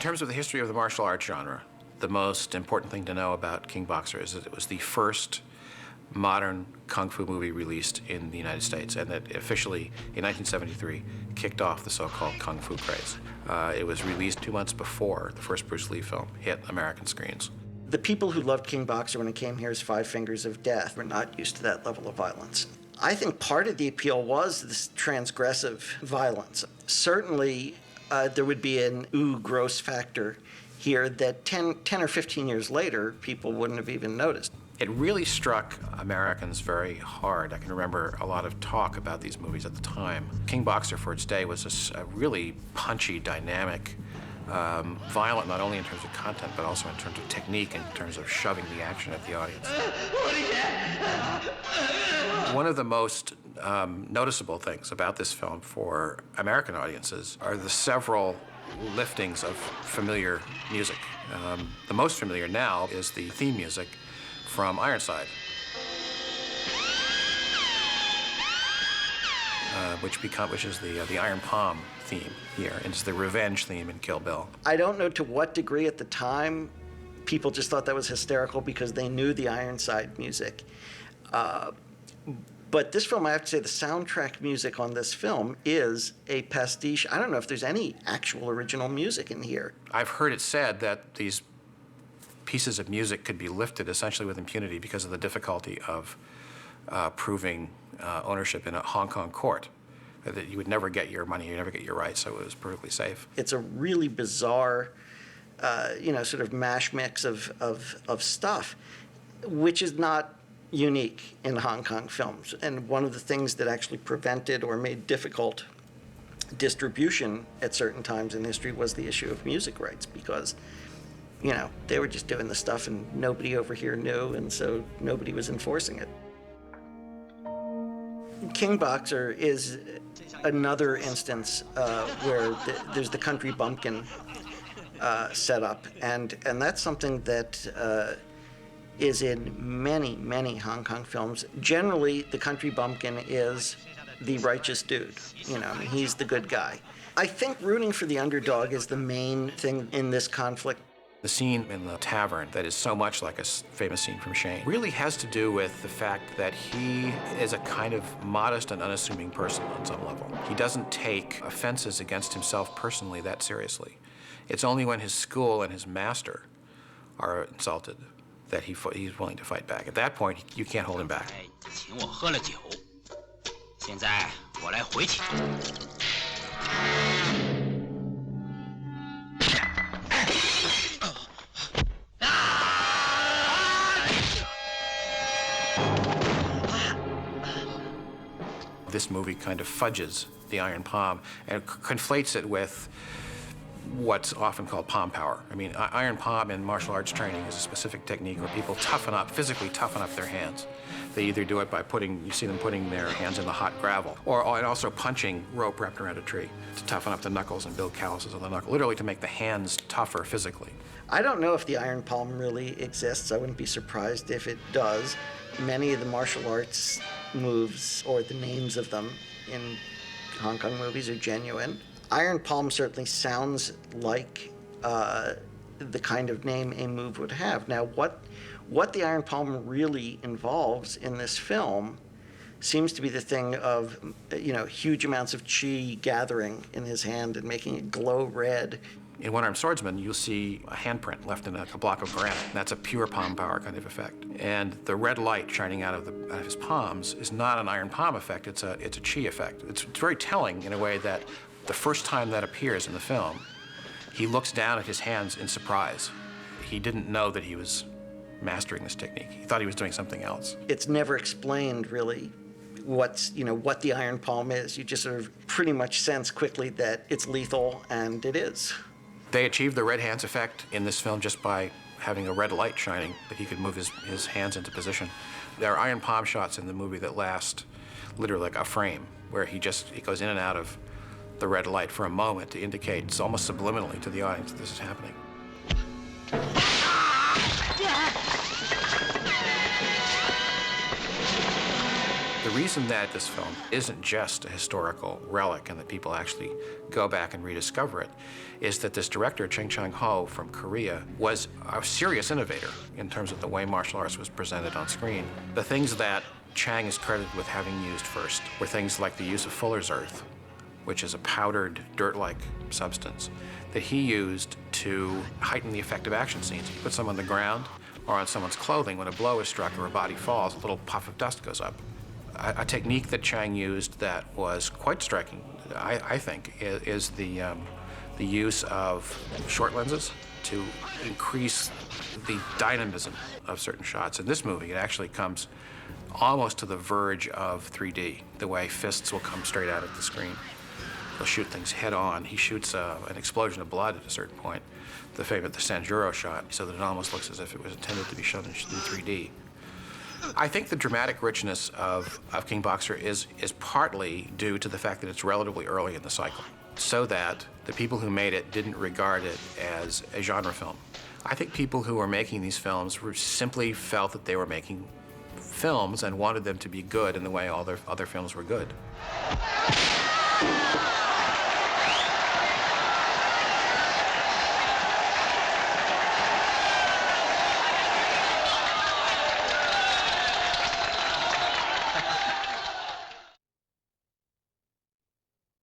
terms of the history of the martial arts genre, the most important thing to know about King Boxer is that it was the first modern kung fu movie released in the United States, and that officially, in 1973, kicked off the so-called kung fu craze. It was released 2 months before the first Bruce Lee film hit American screens. The people who loved King Boxer when it came here as Five Fingers of Death were not used to that level of violence. I think part of the appeal was this transgressive violence. Certainly, there would be an gross factor here that 10 or 15 years later, people wouldn't have even noticed. It really struck Americans very hard. I can remember a lot of talk about these movies at the time. King Boxer, for its day, was a really punchy, dynamic, violent not only in terms of content, but also in terms of technique, in terms of shoving the action at the audience. One of the most noticeable things about this film for American audiences are the several liftings of familiar music. The most familiar now is the theme music from Ironside, which is the Iron Palm theme here, and it's the revenge theme in Kill Bill. I don't know to what degree at the time people just thought that was hysterical because they knew the Ironside music. But this film, I have to say, the soundtrack music on this film is a pastiche. I don't know if there's any actual original music in here. I've heard it said that these pieces of music could be lifted essentially with impunity because of the difficulty of proving ownership in a Hong Kong court. That you would never get your money, you never get your rights, so it was perfectly safe. It's a really bizarre, sort of mash mix of stuff, which is not unique in Hong Kong films. And one of the things that actually prevented or made difficult distribution at certain times in history was the issue of music rights, because they were just doing the stuff and nobody over here knew, and so nobody was enforcing it. King Boxer is another instance where there's the country bumpkin set up, and that's something that is in many, many Hong Kong films. Generally, the country bumpkin is the righteous dude. He's the good guy. I think rooting for the underdog is the main thing in this conflict. The scene in the tavern that is so much like a famous scene from Shane really has to do with the fact that he is a kind of modest and unassuming person on some level. He doesn't take offenses against himself personally that seriously. It's only when his school and his master are insulted that he's willing to fight back. At that point, you can't hold him back. This movie kind of fudges the Iron Palm and conflates it with what's often called palm power. I mean, Iron Palm in martial arts training is a specific technique where people physically toughen up their hands. They either do it by you see them putting their hands in the hot gravel, and also punching rope wrapped around a tree to toughen up the knuckles and build calluses on the knuckle, literally to make the hands tougher physically. I don't know if the Iron Palm really exists. I wouldn't be surprised if it does. Many of the martial arts moves, or the names of them in Hong Kong movies, are genuine. Iron Palm certainly sounds like the kind of name a move would have. Now, what the Iron Palm really involves in this film seems to be the thing of, huge amounts of chi gathering in his hand and making it glow red. In One-Armed Swordsman, you'll see a handprint left in a block of granite. That's a pure palm power kind of effect. And the red light shining out of his palms is not an Iron Palm effect, it's a chi effect. It's very telling in a way that the first time that appears in the film, he looks down at his hands in surprise. He didn't know that he was mastering this technique. He thought he was doing something else. It's never explained, really, what the Iron Palm is. You just sort of pretty much sense quickly that it's lethal, and it is. They achieved the red hands effect in this film just by having a red light shining, that he could move his hands into position. There are Iron Palm shots in the movie that last literally like a frame, where he goes in and out of the red light for a moment to indicate, it's almost subliminally to the audience, that this is happening. The reason that this film isn't just a historical relic and that people actually go back and rediscover it is that this director, Ching Chang-ho from Korea, was a serious innovator in terms of the way martial arts was presented on screen. The things that Chang is credited with having used first were things like the use of fuller's earth, which is a powdered, dirt-like substance that he used to heighten the effect of action scenes. He put some on the ground or on someone's clothing. When a blow is struck or a body falls, a little puff of dust goes up. A technique that Chang used that was quite striking, I think, is the use of short lenses to increase the dynamism of certain shots. In this movie, it actually comes almost to the verge of 3D, the way fists will come straight out of the screen. He'll shoot things head on. He shoots an explosion of blood at a certain point, the Sanjuro shot, so that it almost looks as if it was intended to be shown in 3D. I think the dramatic richness of King Boxer is partly due to the fact that it's relatively early in the cycle, so that the people who made it didn't regard it as a genre film. I think people who were making these films simply felt that they were making films and wanted them to be good in the way all their other films were good.